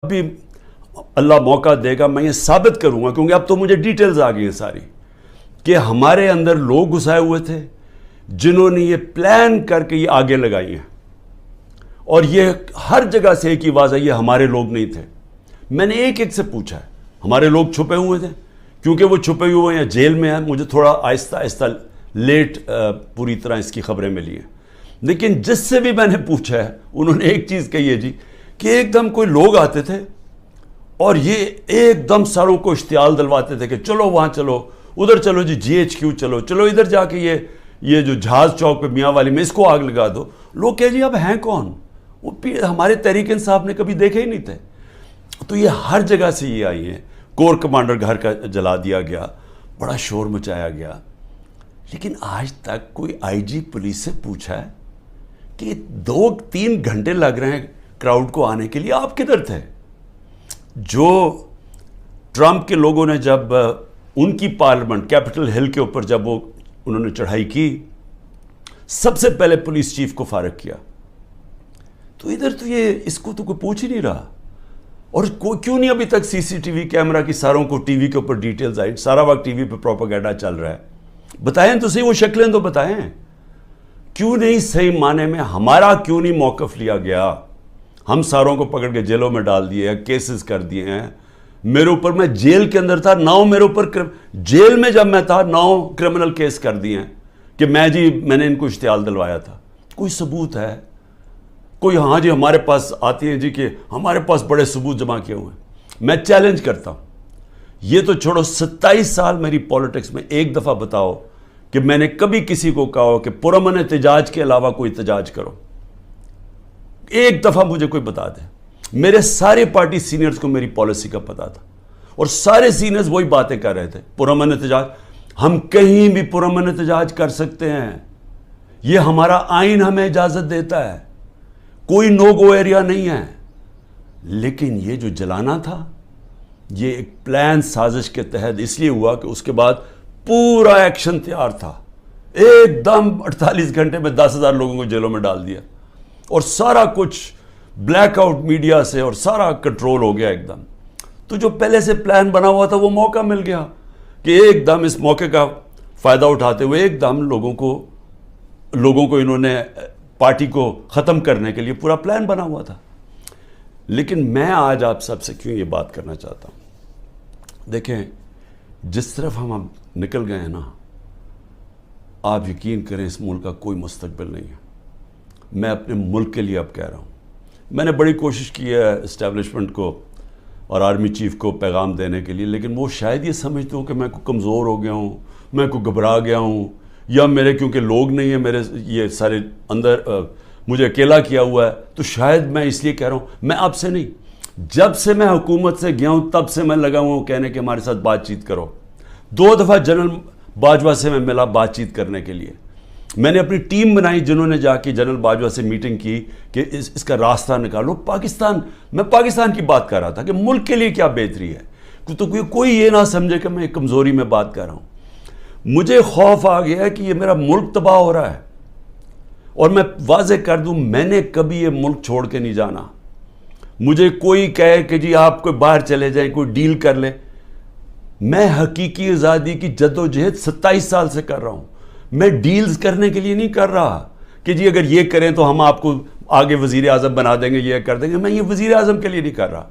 بھی اللہ موقع دے گا میں یہ ثابت کروں گا، کیونکہ اب تو مجھے ڈیٹیلز آ گئی ہیں ساری، کہ ہمارے اندر لوگ گھسائے ہوئے تھے جنہوں نے یہ پلان کر کے یہ آگے لگائی ہیں، اور یہ ہر جگہ سے ایک ہی آواز ہے، یہ ہمارے لوگ نہیں تھے۔ میں نے ایک ایک سے پوچھا ہے، ہمارے لوگ چھپے ہوئے تھے، کیونکہ وہ چھپے ہوئے ہیں جیل میں ہیں، مجھے تھوڑا آہستہ آہستہ لیٹ پوری طرح اس کی خبریں ملی ہیں، لیکن جس سے بھی میں نے پوچھا ہے انہوں نے ایک چیز کہی ہے جی، کہ ایک دم کوئی لوگ آتے تھے اور یہ ایک دم ساروں کو اشتعال دلواتے تھے کہ چلو وہاں چلو، ادھر چلو جی GHQ چلو ادھر جا کے یہ جو جہاز چوک پہ میاں والی میں اس کو آگ لگا دو۔ لوگ کہے جی اب ہیں کون، وہ ہمارے تحریک انصاف نے کبھی دیکھے ہی نہیں تھے۔ تو یہ ہر جگہ سے یہ آئی ہیں، کور کمانڈر گھر کا جلا دیا گیا، بڑا شور مچایا گیا، لیکن آج تک کوئی IG پولیس سے پوچھا ہے کہ 2-3 گھنٹے لگ رہے ہیں کراؤڈ کو آنے کے لیے، آپ کدھر تھے؟ جو ٹرمپ کے لوگوں نے جب ان کی پارلیمنٹ کیپٹل ہل کے اوپر جب انہوں نے چڑھائی کی، سب سے پہلے پولیس چیف کو فارغ کیا، تو ادھر تو یہ اس کو تو کوئی پوچھ ہی نہیں رہا۔ اور کیوں نہیں ابھی تک CCTV کیمرہ کی ساروں کو ٹی وی کے اوپر ڈیٹیلز آئی، سارا وقت ٹی وی پہ پروپیگنڈا چل رہا ہے؟ بتائیں تو صحیح، وہ شکلیں تو بتائیں، کیوں نہیں صحیح معنی میں ہمارا کیوں نہیں موقف لیا گیا؟ ہم ساروں کو پکڑ کے جیلوں میں ڈال دیے ہیں، کیسز کر دیے ہیں، میرے اوپر، میں جیل کے اندر تھا، 9 میرے اوپر جیل میں جب میں تھا 9 کرمنل کیس کر دیے ہیں کہ میں نے ان کو اشتعال دلوایا تھا۔ کوئی ثبوت ہے؟ کوئی ہاں جی ہمارے پاس آتی ہیں جی کہ ہمارے پاس بڑے ثبوت جمع کیے ہوئے ہیں۔ میں چیلنج کرتا ہوں، یہ تو چھوڑو 27 سال میری پولیٹکس میں ایک دفعہ بتاؤ کہ میں نے کبھی کسی کو کہا ہو کہ پرامن احتجاج کے علاوہ کوئی احتجاج کرو، ایک دفعہ مجھے کوئی بتا دے۔ میرے سارے پارٹی سینئرز کو میری پالیسی کا پتا تھا، اور سارے سینئرز وہی باتیں کر رہے تھے، پرامن احتجاج، ہم کہیں بھی پرامن احتجاج کر سکتے ہیں، یہ ہمارا آئین ہمیں اجازت دیتا ہے، کوئی نو گو ایریا نہیں ہے۔ لیکن یہ جو جلانا تھا یہ ایک پلان سازش کے تحت اس لیے ہوا کہ اس کے بعد پورا ایکشن تیار تھا، ایک دم 48 گھنٹے میں 10,000 لوگوں کو جیلوں میں ڈال دیا، اور سارا کچھ بلیک آؤٹ میڈیا سے اور سارا کنٹرول ہو گیا ایک دم۔ تو جو پہلے سے پلان بنا ہوا تھا وہ موقع مل گیا کہ ایک دم اس موقع کا فائدہ اٹھاتے ہوئے ایک دم لوگوں کو انہوں نے پارٹی کو ختم کرنے کے لیے پورا پلان بنا ہوا تھا۔ لیکن میں آج آپ سب سے کیوں یہ بات کرنا چاہتا ہوں، دیکھیں جس طرف ہم اب نکل گئے ہیں نا، آپ یقین کریں اس ملک کا کوئی مستقبل نہیں ہے۔ میں اپنے ملک کے لیے اب کہہ رہا ہوں، میں نے بڑی کوشش کی ہے اسٹیبلشمنٹ کو اور آرمی چیف کو پیغام دینے کے لیے، لیکن وہ شاید یہ سمجھتے ہوں کہ میں کو کمزور ہو گیا ہوں، میں کو گھبرا گیا ہوں، یا میرے کیونکہ لوگ نہیں ہیں، میرے یہ سارے اندر مجھے اکیلا کیا ہوا ہے، تو شاید میں اس لیے کہہ رہا ہوں۔ میں آپ سے نہیں، جب سے میں حکومت سے گیا ہوں تب سے میں لگا ہوا ہوں کہنے کہ ہمارے ساتھ بات چیت کرو۔ 2 دفعہ جنرل باجوہ سے میں ملا بات چیت کرنے کے لیے، میں نے اپنی ٹیم بنائی جنہوں نے جا کے جنرل باجوہ سے میٹنگ کی کہ اس کا راستہ نکالو۔ میں پاکستان کی بات کر رہا تھا کہ ملک کے لیے کیا بہتری ہے، تو کوئی یہ نہ سمجھے کہ میں ایک کمزوری میں بات کر رہا ہوں۔ مجھے خوف آ گیا ہے کہ یہ میرا ملک تباہ ہو رہا ہے، اور میں واضح کر دوں میں نے کبھی یہ ملک چھوڑ کے نہیں جانا۔ مجھے کوئی کہے کہ جی آپ کوئی باہر چلے جائیں، کوئی ڈیل کر لے، میں حقیقی آزادی کی جد و جہد 27 سال سے کر رہا ہوں۔ میں ڈیلز کرنے کے لیے نہیں کر رہا کہ جی اگر یہ کریں تو ہم آپ کو آگے وزیر اعظم بنا دیں گے، یہ کر دیں گے۔ میں یہ وزیر اعظم کے لیے نہیں کر رہا،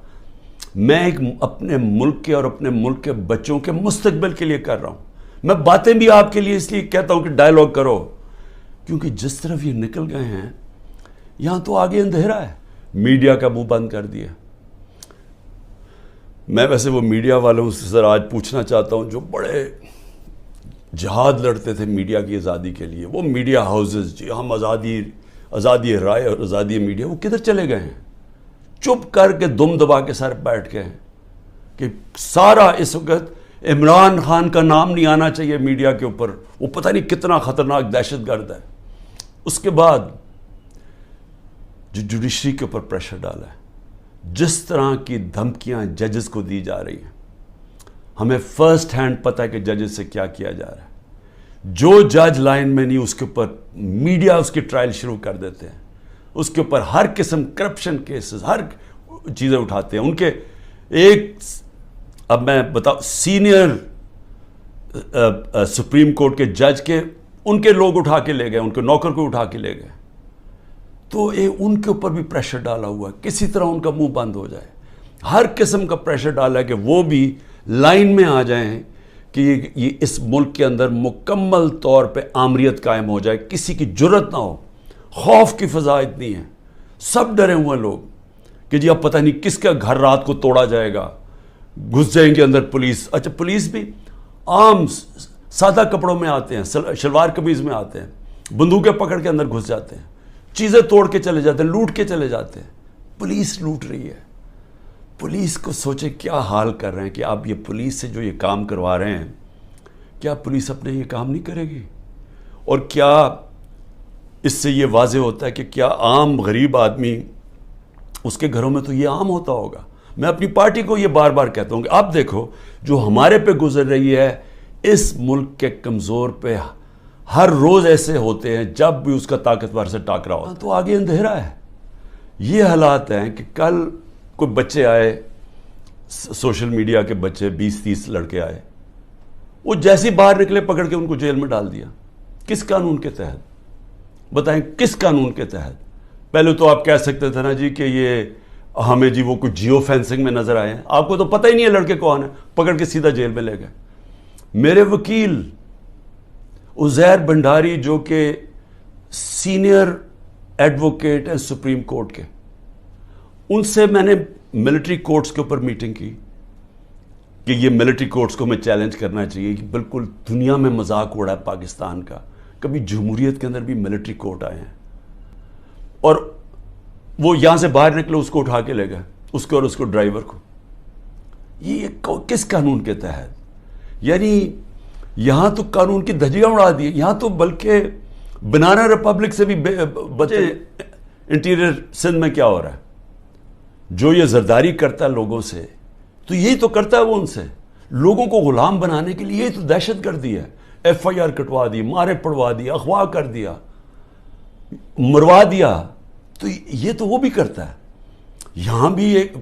میں ایک اپنے ملک کے اور اپنے ملک کے بچوں کے مستقبل کے لیے کر رہا ہوں۔ میں باتیں بھی آپ کے لیے اس لیے کہتا ہوں کہ ڈائیلاگ کرو، کیونکہ جس طرف یہ نکل گئے ہیں یہاں تو آگے اندھیرا ہے۔ میڈیا کا منہ بند کر دیا۔ میں ویسے وہ میڈیا والوں سے ذرا آج پوچھنا چاہتا ہوں جو بڑے جہاد لڑتے تھے میڈیا کی آزادی کے لیے، وہ میڈیا ہاؤسز، جی ہم آزادی رائے اور آزادی میڈیا، وہ کدھر چلے گئے ہیں؟ چپ کر کے دم دبا کے سر بیٹھ گئے ہیں کہ سارا اس وقت عمران خان کا نام نہیں آنا چاہیے میڈیا کے اوپر، وہ پتہ نہیں کتنا خطرناک دہشت گرد ہے۔ اس کے بعد جو جوڈیشری کے اوپر پریشر ڈالا ہے، جس طرح کی دھمکیاں ججز کو دی جا رہی ہیں، ہمیں فرسٹ ہینڈ پتہ ہے کہ ججز سے کیا کیا جا رہا ہے۔ جو جج لائن میں نہیں اس کے اوپر میڈیا اس کی ٹرائل شروع کر دیتے ہیں، اس کے اوپر ہر قسم کرپشن کیسز، ہر چیزیں اٹھاتے ہیں. ان کے ایک اب میں بتاؤں سینئر سپریم کورٹ کے جج کے ان کے لوگ اٹھا کے لے گئے, ان کے نوکر کو اٹھا کے لے گئے. تو ان کے اوپر بھی پریشر ڈالا ہوا ہے, کسی طرح ان کا منہ بند ہو جائے. ہر قسم کا پریشر ڈالا ہے کہ وہ بھی لائن میں آ جائیں کہ یہ اس ملک کے اندر مکمل طور پہ آمریت قائم ہو جائے, کسی کی جرت نہ ہو. خوف کی فضا اتنی ہے, سب ڈرے ہوئے ہیں لوگ کہ جی اب پتہ نہیں کس کا گھر رات کو توڑا جائے گا, گھس جائیں گے اندر پولیس. اچھا پولیس بھی عام سادہ کپڑوں میں آتے ہیں, شلوار قمیض میں آتے ہیں, بندوقیں پکڑ کے اندر گھس جاتے ہیں, چیزیں توڑ کے چلے جاتے ہیں, لوٹ کے چلے جاتے ہیں. پولیس لوٹ رہی ہے. پولیس کو سوچیں کیا حال کر رہے ہیں کہ آپ یہ پولیس سے جو یہ کام کروا رہے ہیں, کیا پولیس اپنے یہ کام نہیں کرے گی؟ اور کیا اس سے یہ واضح ہوتا ہے کہ کیا عام غریب آدمی اس کے گھروں میں تو یہ عام ہوتا ہوگا. میں اپنی پارٹی کو یہ بار بار کہتا ہوں کہ آپ دیکھو جو ہمارے پہ گزر رہی ہے, اس ملک کے کمزور پہ ہر روز ایسے ہوتے ہیں جب بھی اس کا طاقتور سے ٹاکرا ہوتا ہے تو آگے اندھیرا ہے. یہ حالات ہیں کہ کل کوئی بچے آئے, سوشل میڈیا کے بچے 20-30 لڑکے آئے, وہ جیسے باہر نکلے پکڑ کے ان کو جیل میں ڈال دیا. کس قانون کے تحت؟ بتائیں کس قانون کے تحت؟ پہلے تو آپ کہہ سکتے تھے نا جی کہ یہ ہمیں جی وہ کچھ جیو فینسنگ میں نظر آئے ہیں, آپ کو تو پتہ ہی نہیں ہے لڑکے کون ہیں, پکڑ کے سیدھا جیل میں لے گئے. میرے وکیل عزیر بھنڈاری جو کہ سینئر ایڈوکیٹ ہیں سپریم کورٹ کے, ان سے میں نے ملٹری کورٹس کے اوپر میٹنگ کی کہ یہ ملٹری کورٹس کو میں چیلنج کرنا چاہیے کہ بالکل دنیا میں مذاق اڑا ہے پاکستان کا, کبھی جمہوریت کے اندر بھی ملٹری کورٹ آئے ہیں. اور وہ یہاں سے باہر نکلے اس کو اٹھا کے لے گئے, اس کو اور اس کو ڈرائیور کو. یہ کس قانون کے تحت؟ یعنی یہاں تو قانون کی دھجیاں اڑا دی, یہاں تو بلکہ بنانا ریپبلک سے بھی بچے. انٹیریئر سندھ میں کیا ہو رہا ہے, جو یہ زرداری کرتا ہے لوگوں سے, تو یہی تو کرتا ہے وہ ان سے, لوگوں کو غلام بنانے کے لیے. یہی تو دہشت گردی ہے. FIR کٹوا دی, مارے پڑوا دی, اغوا کر دیا, مروا دیا. تو یہ تو وہ بھی کرتا ہے. یہاں بھی ایک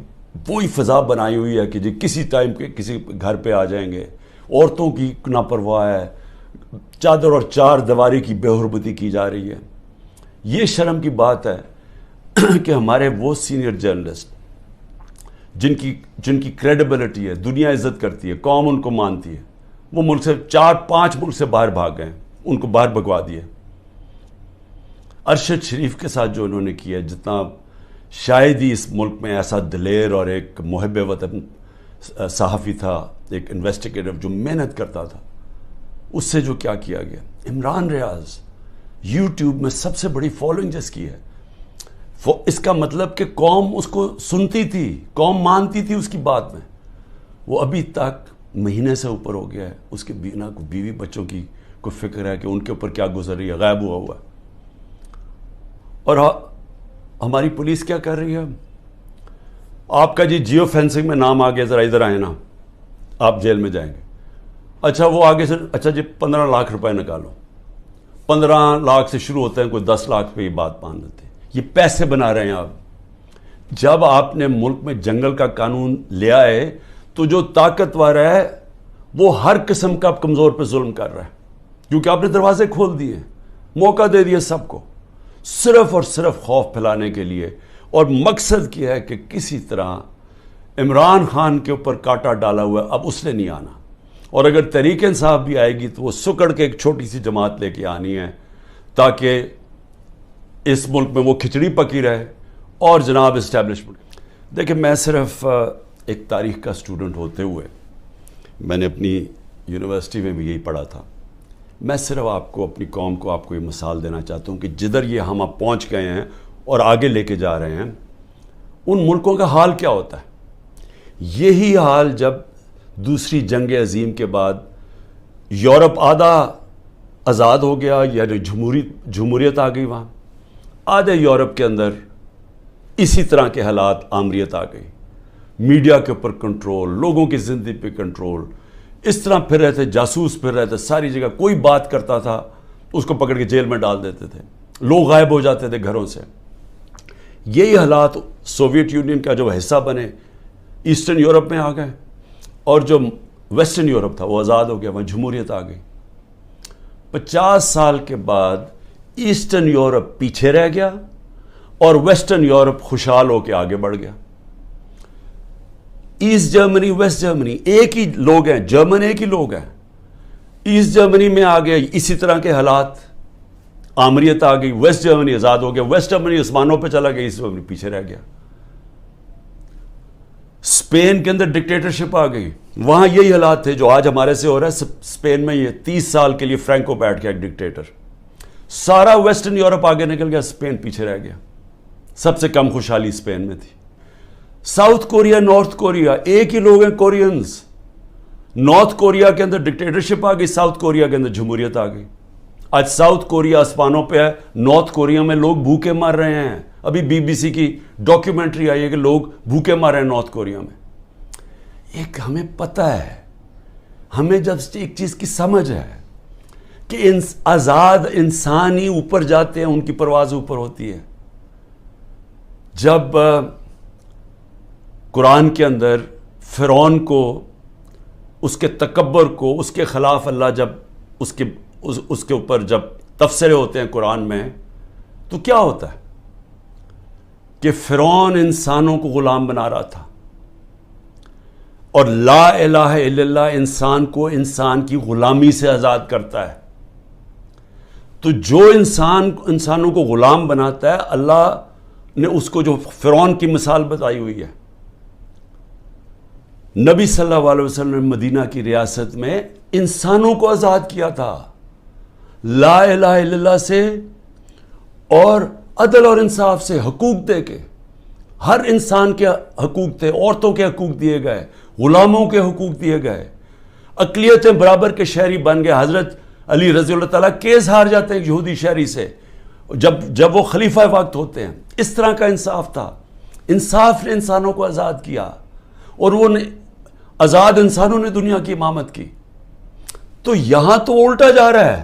وہی فضا بنائی ہوئی ہے کہ جی کسی ٹائم کے کسی گھر پہ آ جائیں گے, عورتوں کی لاپرواہ ہے, چادر اور چار دیواری کی بے حرمتی کی جا رہی ہے. یہ شرم کی بات ہے کہ ہمارے وہ سینئر جرنلسٹ جن کی کریڈیبلٹی ہے, دنیا عزت کرتی ہے, قوم ان کو مانتی ہے, وہ ملک سے 4-5 ملک سے باہر بھاگ گئے, ان کو باہر بھگوا دیے. ارشد شریف کے ساتھ جو انہوں نے کیا, جتنا شاید ہی اس ملک میں ایسا دلیر اور ایک محب وطن صحافی تھا, ایک انویسٹیگیٹر جو محنت کرتا تھا, اس سے جو کیا کیا گیا. عمران ریاض یوٹیوب میں سب سے بڑی فالوئنگ جس کی ہے, اس کا مطلب کہ قوم اس کو سنتی تھی, قوم مانتی تھی اس کی بات میں. وہ ابھی تک مہینے سے اوپر ہو گیا ہے, اس کے بیوی بچوں کی کوئی فکر ہے کہ ان کے اوپر کیا گزر رہی ہے, غائب ہوا ہے. اور ہماری پولیس کیا کر رہی ہے, آپ کا جی جیو فینسنگ میں نام آ گیا, ذرا ادھر آئے نا, آپ جیل میں جائیں گے. اچھا وہ آگے سے اچھا جی 15 لاکھ روپے نکالو. 15 لاکھ سے شروع ہوتے ہیں, کوئی 10 لاکھ پہ یہ بات مان لیتے ہیں. یہ پیسے بنا رہے ہیں آپ. جب آپ نے ملک میں جنگل کا قانون لیا ہے تو جو طاقتور ہے وہ ہر قسم کا کمزور پہ ظلم کر رہا ہے, کیونکہ آپ نے دروازے کھول دیے, موقع دے دیا سب کو, صرف اور صرف خوف پھیلانے کے لیے. اور مقصد کیا ہے کہ کسی طرح عمران خان کے اوپر کانٹا ڈالا ہوا ہے, اب اس نے نہیں آنا. اور اگر تحریک انصاف بھی آئے گی تو وہ سکڑ کے ایک چھوٹی سی جماعت لے کے آنی ہے, تاکہ اس ملک میں وہ کھچڑی پکی رہے اور جناب اسٹیبلشمنٹ. دیکھیں میں صرف ایک تاریخ کا اسٹوڈنٹ ہوتے ہوئے, میں نے اپنی یونیورسٹی میں بھی یہی پڑھا تھا, میں صرف آپ کو اپنی قوم کو آپ کو یہ مثال دینا چاہتا ہوں کہ جدھر یہ ہم اب پہنچ گئے ہیں اور آگے لے کے جا رہے ہیں, ان ملکوں کا حال کیا ہوتا ہے. یہی حال جب دوسری جنگ عظیم کے بعد یورپ آدھا آزاد ہو گیا, یعنی جمہوریت آ گئی, وہاں آدھے یورپ کے اندر اسی طرح کے حالات, آمریت آ گئی, میڈیا کے اوپر کنٹرول, لوگوں کی زندگی پہ کنٹرول, اس طرح پھر رہے تھے, جاسوس پھر رہے تھے ساری جگہ. کوئی بات کرتا تھا اس کو پکڑ کے جیل میں ڈال دیتے تھے, لوگ غائب ہو جاتے تھے گھروں سے. یہی حالات سوویت یونین کا جو حصہ بنے ایسٹرن یورپ میں آ گئے، اور جو ویسٹرن یورپ تھا وہ آزاد ہو گیا، وہاں جمہوریت آ گئی۔ 50 سال کے بعد ایسٹرن یورپ پیچھے رہ گیا اور ویسٹرن یورپ خوشحال ہو کے آگے بڑھ گیا۔ ایسٹ جرمنی ویسٹ جرمنی ایک ہی لوگ ہیں، جرمن ایک ہی لوگ ہیں۔ ایسٹ جرمنی میں آ گئے اسی طرح کے حالات، آمریت آ گئی، ویسٹ جرمنی آزاد ہو گیا، ویسٹ جرمنی آسمانوں پہ چلا گیا، ایسٹ جرمنی پیچھے رہ گیا۔ اسپین کے اندر ڈکٹیٹرشپ آ گئی، وہاں یہی حالات تھے جو آج ہمارے سے ہو رہا ہے۔ اسپین میں یہ 30 سال کے لیے فرینکو بیٹھ گیا ایک ڈکٹیٹر، سارا ویسٹرن یورپ آگے نکل گیا، اسپین پیچھے رہ گیا۔ سب سے کم خوشحالی اسپین میں تھی۔ ساؤتھ کوریا نارتھ کوریا ایک ہی لوگ ہیں، کورینز۔ نارتھ کوریا کے اندر ڈکٹیٹرشپ آ گئی، ساؤتھ کوریا کے اندر جمہوریت آ گئی۔ آج ساؤتھ کوریا آسمانوں پہ ہے، نارتھ کوریا میں لوگ بھوکے مر رہے ہیں۔ ابھی BBC کی ڈاکیومنٹری آئی ہے کہ لوگ بھوکے مر رہے ہیں نارتھ کوریا میں۔ ایک ہمیں پتہ ہے، ہمیں جب ایک چیز کی سمجھ ہے کہ آزاد انسان ہی اوپر جاتے ہیں، ان کی پرواز اوپر ہوتی ہے۔ جب قرآن کے اندر فرعون کو، اس کے تکبر کو، اس کے خلاف اللہ جب اس کے اوپر جب تبصرے ہوتے ہیں قرآن میں، تو کیا ہوتا ہے کہ فرعون انسانوں کو غلام بنا رہا تھا، اور لا الہ الا اللہ انسان کو انسان کی غلامی سے آزاد کرتا ہے۔ تو جو انسانوں کو غلام بناتا ہے، اللہ نے اس کو جو فرعون کی مثال بتائی ہوئی ہے۔ نبی صلی اللہ علیہ وسلم نے مدینہ کی ریاست میں انسانوں کو آزاد کیا تھا لا الہ الا اللہ سے، اور عدل اور انصاف سے، حقوق دے کے۔ ہر انسان کے حقوق تھے، عورتوں کے حقوق دیے گئے، غلاموں کے حقوق دیے گئے، اقلیتیں برابر کے شہری بن گئے۔ حضرت علی رضی اللہ تعالیٰ کیس ہار جاتے ہیں یہودی شہری سے جب وہ خلیفہ وقت ہوتے ہیں۔ اس طرح کا انصاف تھا۔ انصاف نے انسانوں کو آزاد کیا، اور وہ آزاد انسانوں نے دنیا کی امامت کی۔ تو یہاں تو الٹا جا رہا ہے،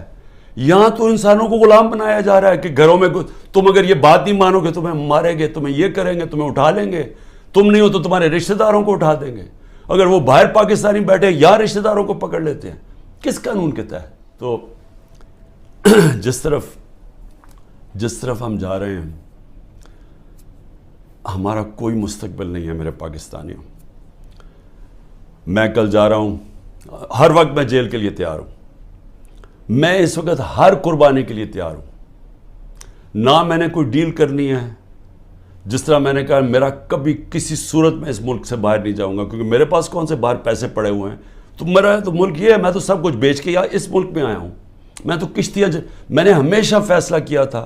یہاں تو انسانوں کو غلام بنایا جا رہا ہے کہ گھروں میں تم اگر یہ بات نہیں مانو گے تمہیں ماریں گے، تمہیں یہ کریں گے، تمہیں اٹھا لیں گے، تم نہیں ہو تو تمہارے رشتہ داروں کو اٹھا دیں گے۔ اگر وہ باہر پاکستانی بیٹھے یا رشتہ داروں کو پکڑ لیتے ہیں، کس قانون کے تحت؟ تو جس طرف ہم جا رہے ہیں، ہمارا کوئی مستقبل نہیں ہے میرے پاکستانیوں۔ میں کل جا رہا ہوں، ہر وقت میں جیل کے لیے تیار ہوں، میں اس وقت ہر قربانی کے لیے تیار ہوں۔ نہ میں نے کوئی ڈیل کرنی ہے، جس طرح میں نے کہا میرا کبھی کسی صورت میں اس ملک سے باہر نہیں جاؤں گا، کیونکہ میرے پاس کون سے باہر پیسے پڑے ہوئے ہیں۔ تو میرا تو ملک یہ ہے، میں تو سب کچھ بیچ کے اس ملک میں آیا ہوں۔ میں تو کشتیاں میں نے ہمیشہ فیصلہ کیا تھا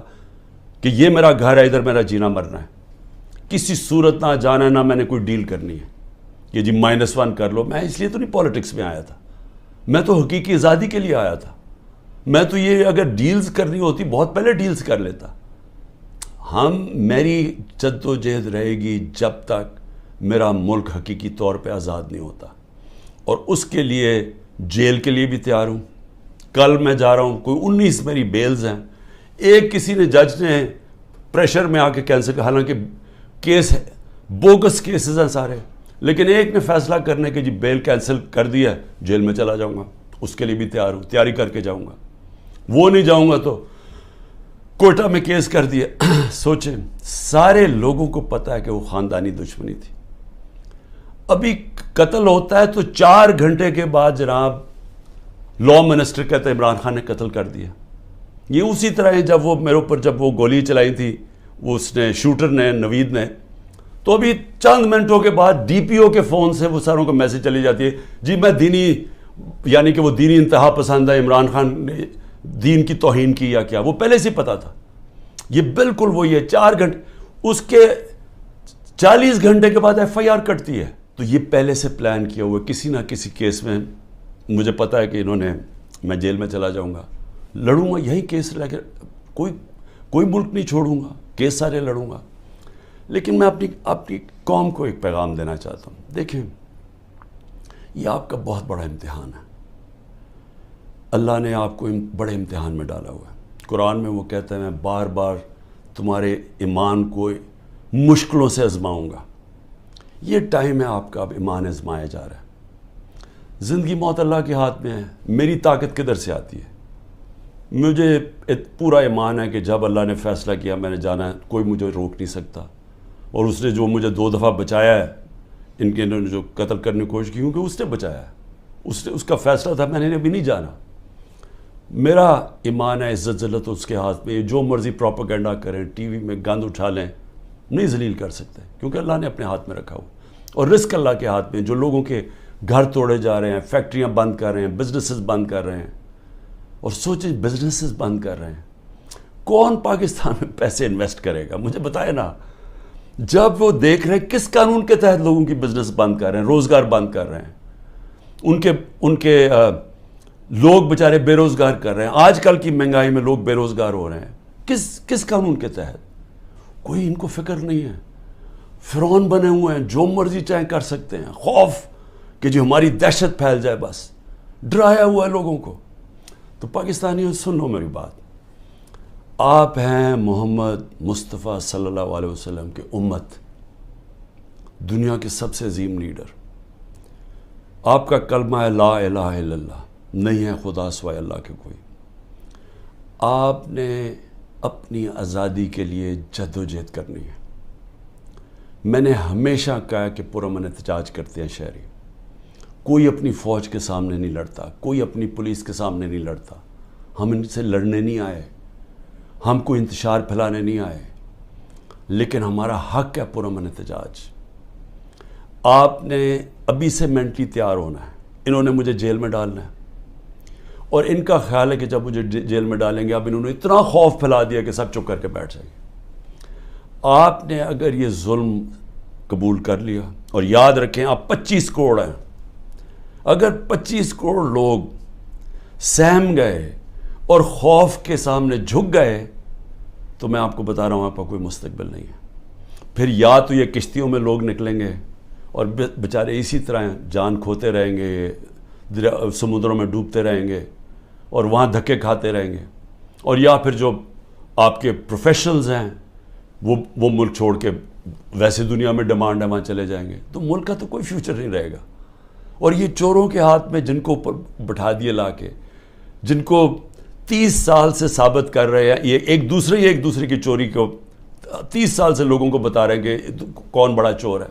کہ یہ میرا گھر ہے، ادھر میرا جینا مرنا ہے، کسی صورت نہ جانا ہے، نہ میں نے کوئی ڈیل کرنی ہے کہ جی -1 کر لو۔ میں اس لیے تو نہیں پالیٹکس میں آیا تھا، میں تو حقیقی آزادی کے لیے آیا تھا۔ میں تو یہ اگر ڈیلز کرنی ہوتی بہت پہلے ڈیلز کر لیتا۔ میری جد و جہد رہے گی جب تک میرا ملک حقیقی طور پہ آزاد نہیں ہوتا، اور اس کے لیے جیل کے لیے بھی تیار ہوں۔ کل میں جا رہا ہوں، کوئی 19 میری بیلز ہیں۔ ایک کسی نے جج نے پریشر میں آ کے کینسل کیا، حالانکہ کیس ہے، بوگس کیسز ہیں سارے، لیکن ایک نے فیصلہ کرنے کے جی بیل کینسل کر دیا ہے، جیل میں چلا جاؤں گا، اس کے لیے بھی تیار ہوں، تیاری کر کے جاؤں گا۔ وہ نہیں جاؤں گا تو کوئٹہ میں کیس کر دیا۔ سوچیں، سارے لوگوں کو پتہ ہے کہ وہ خاندانی دشمنی تھی۔ ابھی قتل ہوتا ہے تو 4 گھنٹے کے بعد جناب لا منسٹر کہتے ہیں عمران خان نے قتل کر دیا۔ یہ اسی طرح ہے جب وہ میرے اوپر جب وہ گولی چلائی تھی وہ اس نے شوٹر نے، نوید نے، تو ابھی چند منٹوں کے بعد DPO کے فون سے وہ ساروں کو میسج چلی جاتی ہے، جی میں دینی، یعنی کہ وہ دینی انتہا پسند ہے، عمران خان نے دین کی توہین کی یا کیا، وہ پہلے سے پتا تھا۔ یہ بالکل وہی ہے، 4 گھنٹے، اس کے 40 گھنٹے کے بعد FIR کٹتی ہے۔ تو یہ پہلے سے پلان کیا ہوا ہے، کسی نہ کسی کیس میں مجھے پتا ہے کہ انہوں نے، میں جیل میں چلا جاؤں گا، لڑوں گا یہی کیس لے کے، کوئی ملک نہیں چھوڑوں گا، کیس سارے لڑوں گا۔ لیکن میں اپنی قوم کو ایک پیغام دینا چاہتا ہوں، دیکھیں یہ آپ کا بہت بڑا امتحان ہے، اللہ نے آپ کو بڑے امتحان میں ڈالا ہوا ہے۔ قرآن میں وہ کہتا ہے میں بار بار تمہارے ایمان کو مشکلوں سے آزماؤں گا. یہ ٹائم ہے آپ کا، اب ایمان آزمایا جا رہا ہے. زندگی موت اللہ کے ہاتھ میں ہے. میری طاقت کدھر سے آتی ہے؟ مجھے پورا ایمان ہے کہ جب اللہ نے فیصلہ کیا میں نے جانا ہے، کوئی مجھے روک نہیں سکتا. اور اس نے جو مجھے 2 دفعہ بچایا ہے، انہوں نے جو قتل کرنے کی کوشش کی، کیونکہ اس نے بچایا ہے، اس کا فیصلہ تھا، میں نے ابھی نہیں جانا. میرا ایمان ہے، عزت ذلت اس کے ہاتھ میں. جو مرضی پروپیگنڈا کریں، ٹی وی میں گند اٹھا لیں، نہیں ذلیل کر سکتے، کیونکہ اللہ نے اپنے ہاتھ میں رکھا ہو. اور رزق اللہ کے ہاتھ میں. جو لوگوں کے گھر توڑے جا رہے ہیں، فیکٹریاں بند کر رہے ہیں، بزنسز بند کر رہے ہیں. اور سوچیں بزنسز بند کر رہے ہیں، کون پاکستان میں پیسے انویسٹ کرے گا؟ مجھے بتائے نا. جب وہ دیکھ رہے ہیں کس قانون کے تحت لوگوں کی بزنس بند کر رہے ہیں، روزگار بند کر رہے ہیں، ان کے لوگ بیچارے بے روزگار کر رہے ہیں. آج کل کی مہنگائی میں لوگ بے روزگار ہو رہے ہیں، کس قانون کے تحت؟ کوئی ان کو فکر نہیں ہے. فرعون بنے ہوئے ہیں، جو مرضی چاہیں کر سکتے ہیں. خوف کہ جو ہماری دہشت پھیل جائے، بس ڈرایا ہوا ہے لوگوں کو. تو پاکستانیوں سن لو میری بات. آپ ہیں محمد مصطفیٰ صلی اللہ علیہ وسلم کی امت، دنیا کے سب سے عظیم لیڈر. آپ کا کلمہ ہے لا الہ الا اللہ، نہیں ہے خدا سوائے اللہ کے کوئی. آپ نے اپنی آزادی کے لیے جد و جہد کرنی ہے. میں نے ہمیشہ کہا کہ پرامن احتجاج کرتے ہیں شہری. کوئی اپنی فوج کے سامنے نہیں لڑتا، کوئی اپنی پولیس کے سامنے نہیں لڑتا. ہم ان سے لڑنے نہیں آئے، ہم کوئی انتشار پھیلانے نہیں آئے، لیکن ہمارا حق ہے پرامن احتجاج. آپ نے ابھی سے مینٹلی تیار ہونا ہے. انہوں نے مجھے جیل میں ڈالنا ہے، اور ان کا خیال ہے کہ جب مجھے جیل میں ڈالیں گے، اب انہوں نے اتنا خوف پھیلا دیا کہ سب چپ کر کے بیٹھ جائیں گے. آپ نے اگر یہ ظلم قبول کر لیا، اور یاد رکھیں آپ 25 کروڑ ہیں، اگر 25 کروڑ لوگ سہم گئے اور خوف کے سامنے جھک گئے، تو میں آپ کو بتا رہا ہوں آپ کا کوئی مستقبل نہیں ہے. پھر یا تو یہ کشتیوں میں لوگ نکلیں گے اور بیچارے اسی طرح جان کھوتے رہیں گے، سمندروں میں ڈوبتے رہیں گے اور وہاں دھکے کھاتے رہیں گے، اور یا پھر جو آپ کے پروفیشنلز ہیں وہ ملک چھوڑ کے ویسے دنیا میں ڈیمانڈ ہے وہاں چلے جائیں گے. تو ملک کا تو کوئی فیوچر نہیں رہے گا. اور یہ چوروں کے ہاتھ میں جن کو اوپر بٹھا دیے لا کے، جن کو 30 سال سے ثابت کر رہے ہیں، یہ ایک دوسرے کی چوری کو 30 سال سے لوگوں کو بتا رہے ہیں کہ کون بڑا چور ہے.